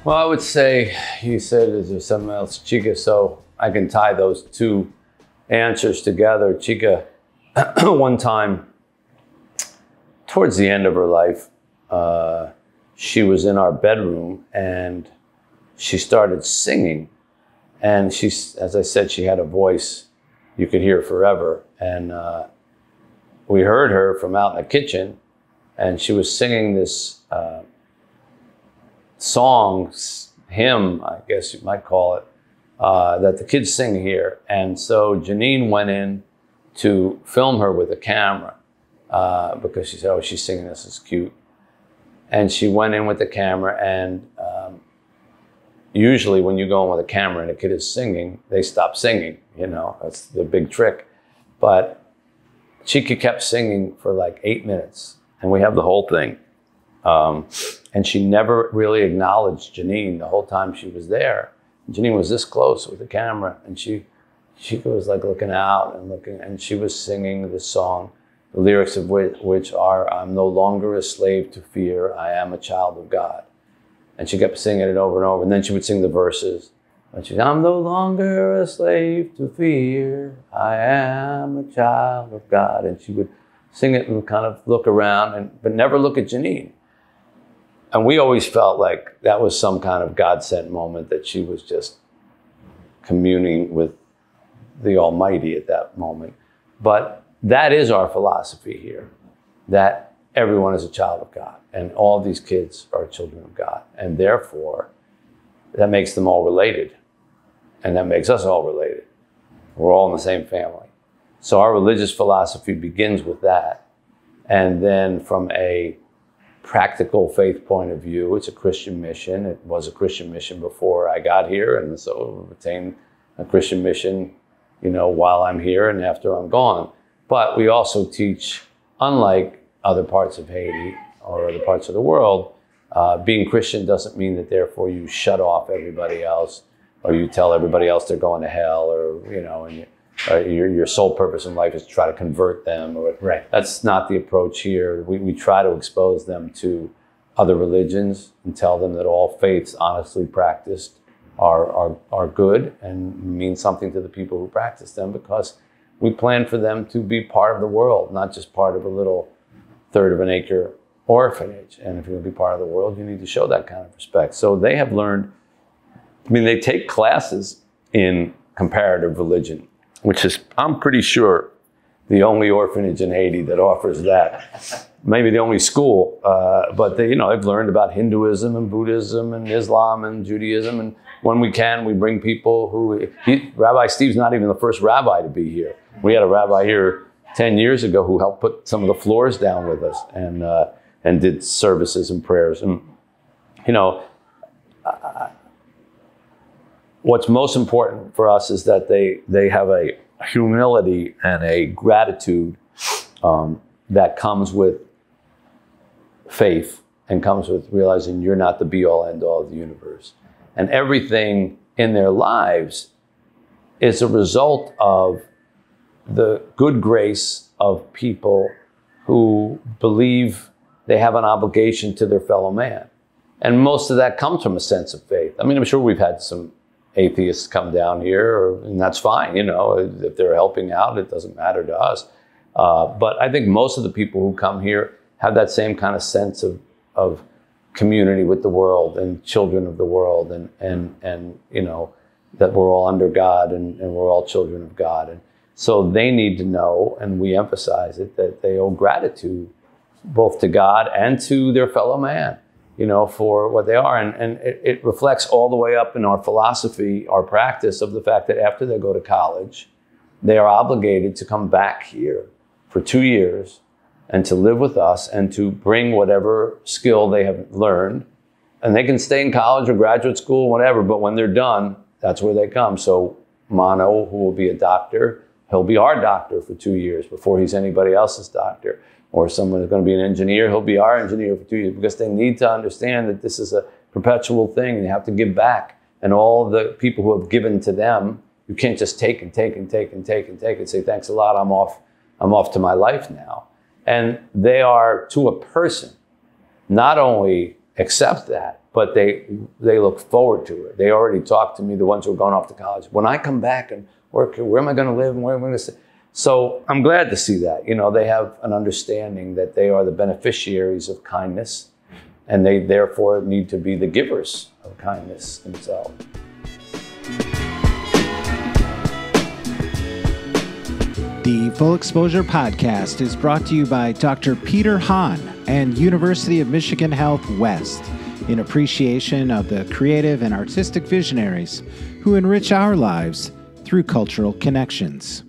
Well, I would say, you said, is there something else, Chika? So I can tie those two answers together. Chika, one time, towards the end of her life, she was in our bedroom and she started singing. And she, as I said, she had a voice you could hear forever. And we heard her from out in the kitchen, and she was singing this song, hymn, I guess you might call it, that the kids sing here. And so Janine went in to film her with a camera because she said, oh, she's singing this, is cute. And she went in with the camera, and usually when you go in with a camera and a kid is singing, they stop singing, you know, that's the big trick. But Chika kept singing for like 8 minutes, and we have the whole thing. And she never really acknowledged Janine the whole time she was there. Janine was this close with the camera, and Chika was like looking out and looking, and she was singing this song, the lyrics of which are, I'm no longer a slave to fear, I am a child of God. And she kept singing it over and over, and then she would sing the verses. And she'd, I'm no longer a slave to fear, I am a child of God. And she would sing it and kind of look around, but never look at Janine. And we always felt like that was some kind of God-sent moment, that she was just communing with the Almighty at that moment. But that is our philosophy here, that everyone is a child of God, and all these kids are children of God. And therefore, that makes them all related. And that makes us all related. We're all in the same family. So our religious philosophy begins with that. And then from a practical faith point of view, it's a Christian mission. It was a Christian mission before I got here, and so it will retain a Christian mission, you know, while I'm here and after I'm gone. But we also teach, unlike other parts of Haiti or other parts of the world, being Christian doesn't mean that therefore you shut off everybody else, or you tell everybody else they're going to hell, or, you know, and your sole purpose in life is to try to convert them. Or, right. That's not the approach here. We try to expose them to other religions and tell them that all faiths honestly practiced are good and mean something to the people who practice them, because we plan for them to be part of the world, not just part of a little third of an acre orphanage. And if you're going to be part of the world, you need to show that kind of respect. So they have learned, I mean, they take classes in comparative religion, which is, I'm pretty sure, the only orphanage in Haiti that offers that. Maybe the only school, but they, you know, they've learned about Hinduism and Buddhism and Islam and Judaism. And when we can, we bring people who, Rabbi Steve's not even the first rabbi to be here. We had a rabbi here 10 years ago who helped put some of the floors down with us and did services and prayers. And, you know, what's most important for us is that they have a humility and a gratitude that comes with faith and comes with realizing you're not the be-all, end-all of the universe. And everything in their lives is a result of the good grace of people who believe they have an obligation to their fellow man. And most of that comes from a sense of faith. I mean, I'm sure we've had some atheists come down here, and that's fine, you know, if they're helping out, it doesn't matter to us. But I think most of the people who come here have that same kind of sense of community with the world and children of the world, and you know, that we're all under God and we're all children of God. And so they need to know, and we emphasize it, that they owe gratitude both to God and to their fellow man, you know, for what they are. And it reflects all the way up in our philosophy, our practice of the fact that after they go to college, they are obligated to come back here for 2 years and to live with us and to bring whatever skill they have learned. And they can stay in college or graduate school, whatever, but when they're done, that's where they come. So Mano, who will be a doctor, he'll be our doctor for 2 years before he's anybody else's doctor. Or someone who's going to be an engineer, he'll be our engineer for 2 years, because they need to understand that this is a perpetual thing and you have to give back. And all the people who have given to them, you can't just take and take and take and take and take and say, thanks a lot, I'm off to my life now. And they are, to a person, not only accept that, but they look forward to it. They already talk to me, the ones who are going off to college. When I come back and work, where am I going to live and where am I going to stay? So I'm glad to see that. They have an understanding that they are the beneficiaries of kindness, and they therefore need to be the givers of kindness themselves. The Full Exposure Podcast is brought to you by Dr. Peter Hahn and University of Michigan Health West, in appreciation of the creative and artistic visionaries who enrich our lives through cultural connections.